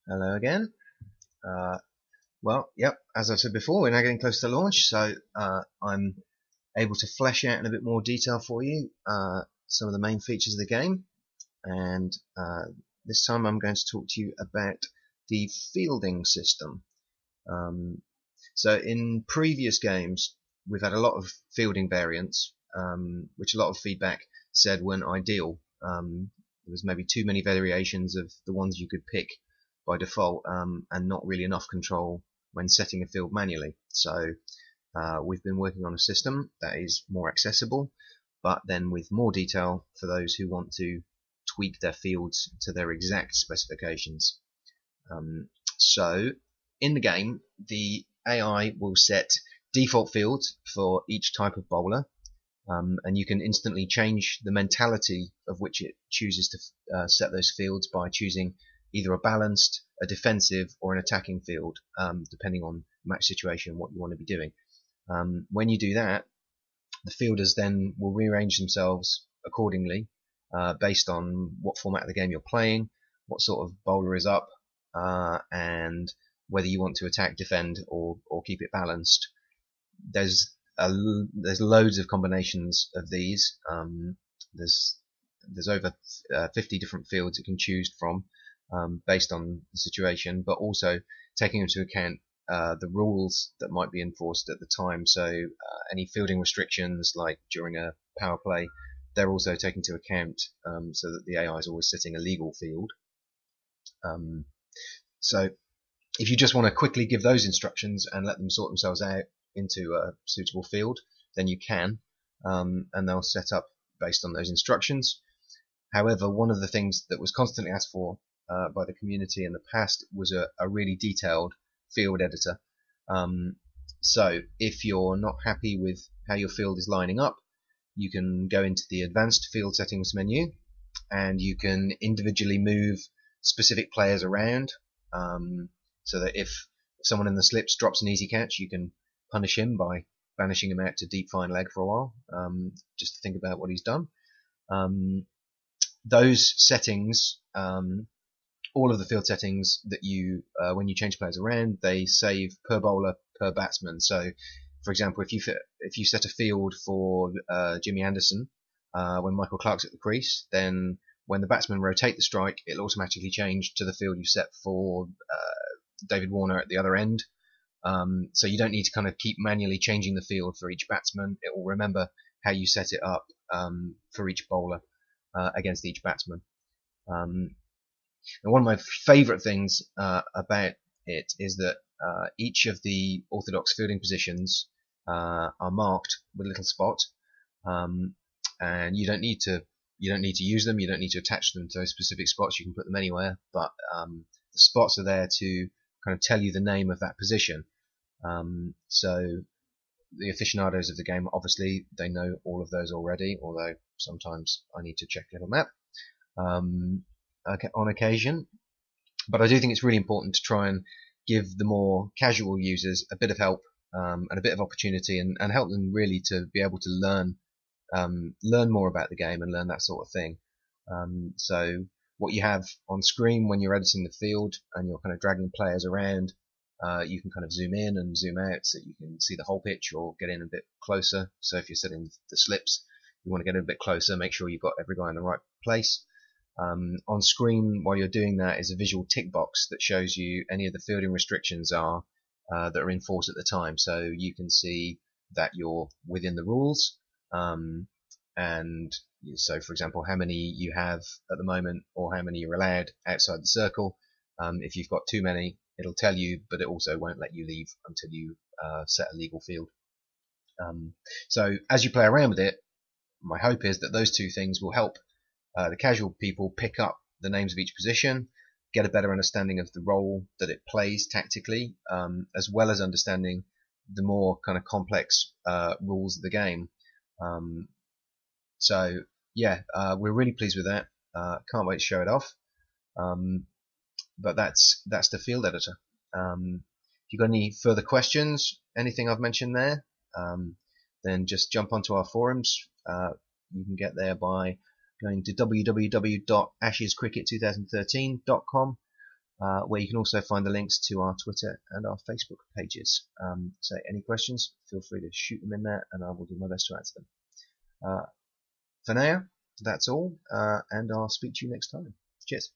Hello again. Uh, well, yep, as I've said before, we're now getting close to launch, so I'm able to flesh out in a bit more detail for you some of the main features of the game, and this time I'm going to talk to you about the fielding system. So in previous games, we've had a lot of fielding variants, which a lot of feedback said weren't ideal. There was maybe too many variations of the ones you could pick by default, and not really enough control when setting a field manually. So we've been working on a system that is more accessible, but then with more detail for those who want to tweak their fields to their exact specifications. So in the game, the AI will set default fields for each type of bowler, and you can instantly change the mentality of which it chooses to set those fields by choosing either a balanced, a defensive, or an attacking field, depending on match situation, what you want to be doing. When you do that, the fielders then will rearrange themselves accordingly, based on what format of the game you're playing, what sort of bowler is up, and whether you want to attack, defend, or keep it balanced. There's loads of combinations of these. There's over 50 different fields you can choose from, based on the situation, but also taking into account the rules that might be enforced at the time. So any fielding restrictions, like during a power play, they're also taken into account, so that the AI is always setting a legal field. So if you just want to quickly give those instructions and let them sort themselves out into a suitable field, then you can, and they'll set up based on those instructions. However, one of the things that was constantly asked for by the community in the past was a really detailed field editor. So if you're not happy with how your field is lining up, you can go into the advanced field settings menu, and you can individually move specific players around, so that if someone in the slips drops an easy catch, you can punish him by banishing him out to deep fine leg for a while, just to think about what he's done. Those settings, all of the field settings that you, when you change players around, they save per bowler per batsman. So, for example, if you set a field for Jimmy Anderson when Michael Clarke's at the crease, then when the batsmen rotate the strike, it'll automatically change to the field you set for David Warner at the other end. So you don't need to kind of keep manually changing the field for each batsman. It will remember how you set it up for each bowler against each batsman. And one of my favourite things about it is that each of the orthodox fielding positions are marked with a little spot, and you don't need to use them. You don't need to attach them to those specific spots. You can put them anywhere, but the spots are there to kind of tell you the name of that position. So the aficionados of the game, obviously, they know all of those already, although sometimes I need to check Little Map on occasion. But I do think it's really important to try and give the more casual users a bit of help, and a bit of opportunity, and help them really to be able to learn more about the game and learn that sort of thing. So what you have on screen when you're editing the field and you're kind of dragging players around, you can kind of zoom in and zoom out so you can see the whole pitch or get in a bit closer. So if you're setting the slips, you want to get in a bit closer, make sure you've got every guy in the right place. On screen while you're doing that is a visual tick box that shows you any of the fielding restrictions that are in force at the time. So you can see that you're within the rules, and so for example how many you have at the moment or how many you're allowed outside the circle. If you've got too many, it'll tell you, but it also won't let you leave until you set a legal field. So as you play around with it, my hope is that those two things will help the casual people pick up the names of each position, get a better understanding of the role that it plays tactically, as well as understanding the more kind of complex rules of the game. So yeah, we're really pleased with that. Can't wait to show it off. But that's the field editor. If you've got any further questions, anything I've mentioned there, then just jump onto our forums. You can get there by going to www.ashescricket2013.com, where you can also find the links to our Twitter and our Facebook pages. So any questions, feel free to shoot them in there, and I will do my best to answer them. For now, that's all, and I'll speak to you next time. Cheers.